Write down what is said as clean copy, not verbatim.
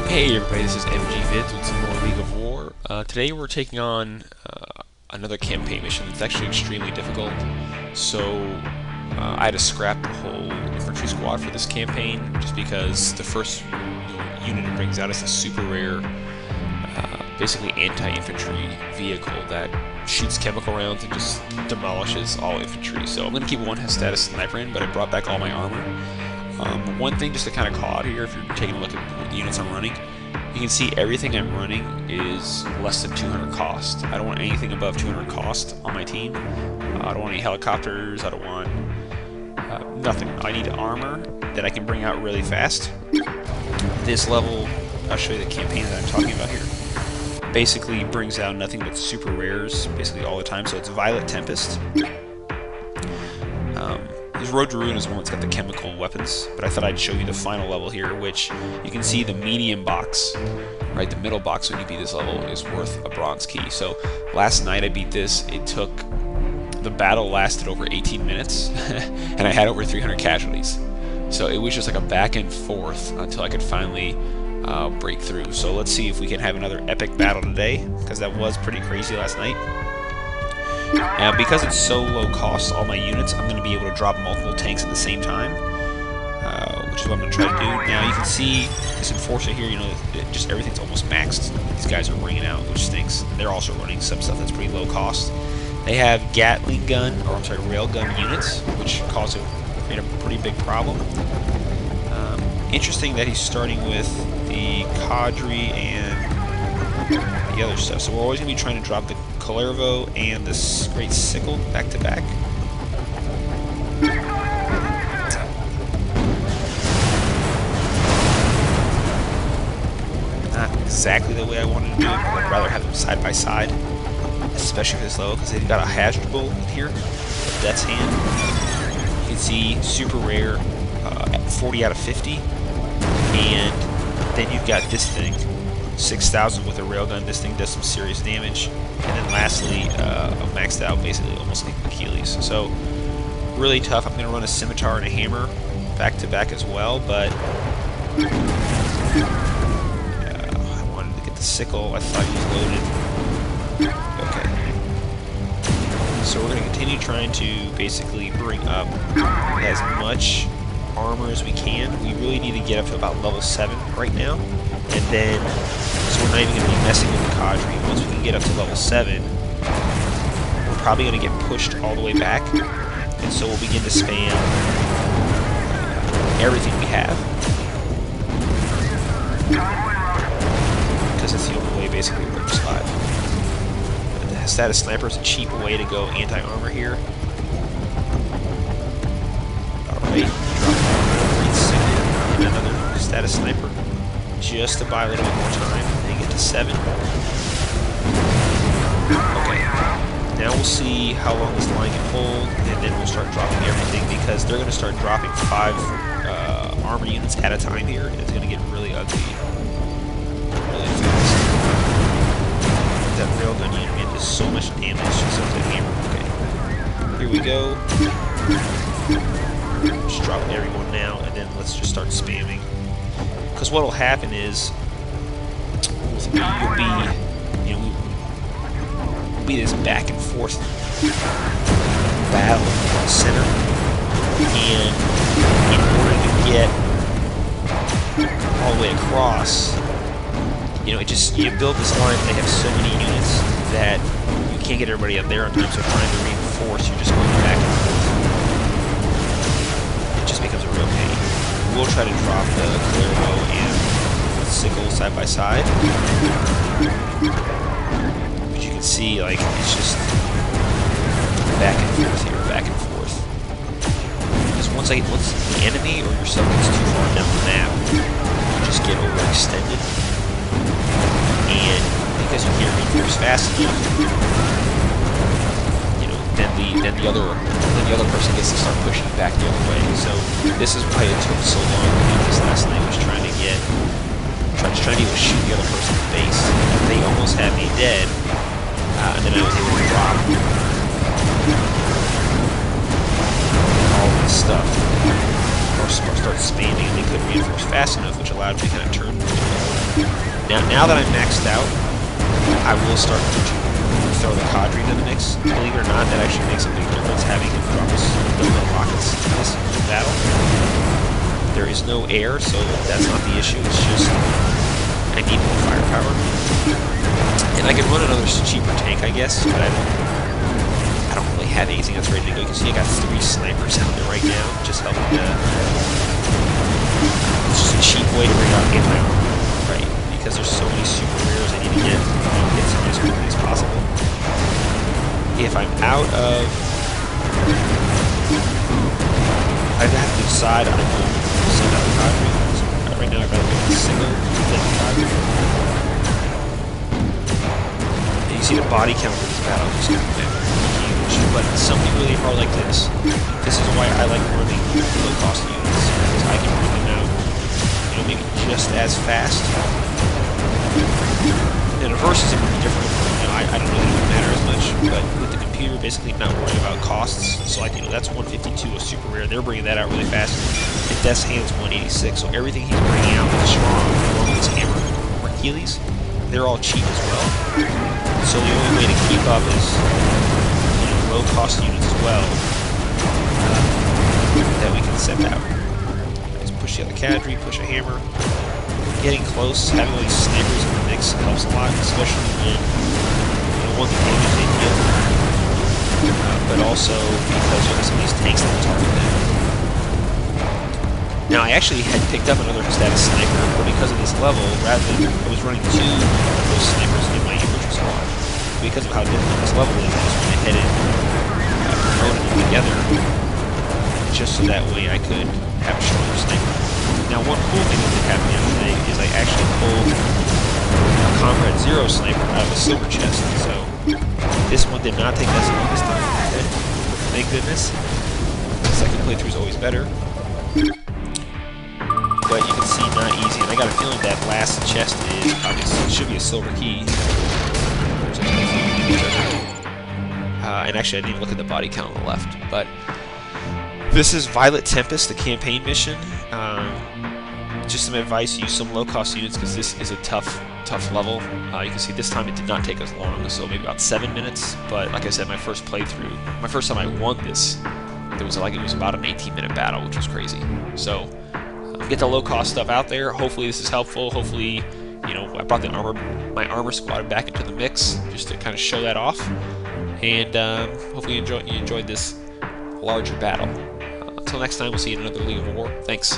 Hey everybody, this is MG Vids with some more League of War. Today we're taking on another campaign mission that's actually extremely difficult. So I had to scrap the whole infantry squad for this campaign just because the first unit it brings out is a super rare, basically anti-infantry vehicle that shoots chemical rounds and just demolishes all infantry. So I'm going to keep one status sniper in, but I brought back all my armor. One thing just to kind of call out here, if you're taking a look at the units I'm running, you can see everything I'm running is less than 200 cost. I don't want anything above 200 cost on my team. I don't want any helicopters, I don't want nothing. I need armor that I can bring out really fast. This level, I'll show you the campaign that I'm talking about here, basically brings out nothing but super rares basically all the time. So it's Violet Tempest. This Road to Ruin is the one that's got the chemical weapons, but I thought I'd show you the final level here, which you can see the medium box, right? The middle box when you beat this level is worth a bronze key. So last night I beat this. The battle lasted over 18 minutes, and I had over 300 casualties. So it was just like a back and forth until I could finally break through. So let's see if we can have another epic battle today, because that was pretty crazy last night. Now, because it's so low cost, all my units, I'm going to be able to drop multiple tanks at the same time, which is what I'm going to try to do. Now, you can see this Enforcer here, just everything's almost maxed. These guys are ringing out, which stinks. They're also running some stuff that's pretty low cost. They have Gatling gun, or I'm sorry, railgun units, which create a pretty big problem. Interesting that he's starting with the Cadre and the other stuff. So we're always going to be trying to drop the Calervo and this great sickle back to back. Not exactly the way I wanted to do it, but I'd rather have them side by side, especially for this level, because they've got a hazard bolt in here, Death's Hand. You can see super rare, 40 out of 50, and then you've got this thing. 6,000 with a railgun. This thing does some serious damage. And then lastly, a maxed out, basically almost like Achilles. So really tough. I'm going to run a scimitar and a hammer back to back as well, but I wanted to get the sickle. I thought he was loaded. Okay. So we're going to continue trying to basically bring up as much armor as we can. We really need to get up to about level 7 right now. And then, so we're not even going to be messing with the Cadre. Once we can get up to level 7, we're probably going to get pushed all the way back. And so we'll begin to spam everything we have. Because it's the only way basically we're going to survive. But the status sniper is a cheap way to go anti-armor here. Alright, drop another status sniper. Just to buy a little bit more time and get to 7. Okay, now we'll see how long this line can hold, and then we'll start dropping everything, because they're going to start dropping 5 armor units at a time here, and it's going to get really ugly really fast. That railgun unit does so much damage just with the hammer. Okay, here we go. Just dropping everyone now, and then let's just start spamming. Because what will happen is we'll be this back and forth battle in the center, and in order to get all the way across, you build this line. They have so many units that you can't get everybody up there on time. So trying to reinforce, you're just going back and forth. It just becomes a real pain. We'll try to drop the Calervo and sickle side by side. But you can see, like, it's just back and forth here, back and forth. Because once the enemy or yourself gets too far down the map, you just get overextended. And because you can't reinforce fast enough, then the other person gets to start pushing back the other way. So this is why it took so long to do this last night, was trying to be able to shoot the other person in the face. They almost had me dead, and then I was able to drop all this stuff, or start spamming, and they couldn't reinforce fast enough, which allowed me to kind of turn. Now that I'm maxed out, I will start to throw the cadre into the mix. Believe it or not, that actually makes a big difference having him drop his little rockets in this battle. There is no air, so that's not the issue. It's just I need more firepower. And I can run another cheaper tank, I guess, but I don't really have anything that's ready to go. You can see I got 3 snipers out there right now, just helping it's just a cheap way to bring out anti-armor, right? Because there's so many super rares I need to get through as quickly as possible. If I'm out of... I'd have to decide on send out the cadre. Right now I'd rather go with a single than the cadre. And you see the body count for this battle just got huge. But something really hard like this is why I like running low-cost units. Because I can bring them out, maybe just as fast. And a versus is pretty different. I don't know that it would matter as much, but with the computer basically not worrying about costs, so like, that's 152, a super rare, they're bringing that out really fast. And Death's Hand's 186, so everything he's bringing out is strong, along with his hammer, or Achilles, they're all cheap as well. So the only way to keep up is, low-cost units as well, that we can send out. Just push the other cadre, push a hammer. Getting close, having all these snipers in the mix helps a lot, especially when one, the damage they deal, but also because you have some of these tanks that will target them. Now, I actually had picked up another status sniper, but because of this level, rather than I was running 2 of those snipers in my infantry squad, because of how difficult this level is, I just went ahead and promoted them together, just so that way I could have a stronger sniper. Now, one cool thing that did happen yesterday is I actually pulled a Comrade Zero sniper out of a silver chest, so this one did not take SMU this time. Thank goodness. The second playthrough is always better. But you can see, not easy, and I got a feeling that last chest is obviously should be a silver key. There's a and actually, I didn't even look at the body count on the left, but this is Violet Tempest, the campaign mission. Just some advice: use some low-cost units because this is a tough level. You can see this time it did not take us long, so maybe about 7 minutes. But like I said, my first playthrough, my first time I won this, it was about an 18-minute battle, which was crazy. So get the low-cost stuff out there. Hopefully this is helpful. Hopefully, I brought my armor squad back into the mix just to kind of show that off. And hopefully you enjoyed this larger battle. Until next time, we'll see you in another League of War. Thanks.